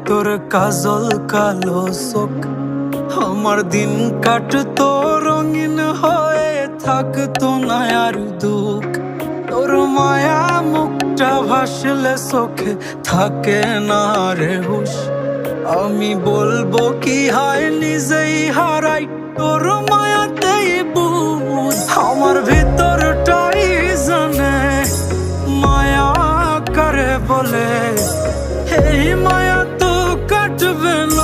তোর কাজল কালো চোখ। আমার দিন কাটতো রঙিন হয়ে, থাকতো না আর দুঃখ। তোর মায়া মুখটা ভাসলে চোখে, থাকে না রে হুশ। আমি বলবো কি হয় নিজেই হারাই, তোর মায়াতেই বুঝ। আমার ভিতরটাই জানে মায়া কারে বলে, এই মায়া তো কাটবে না।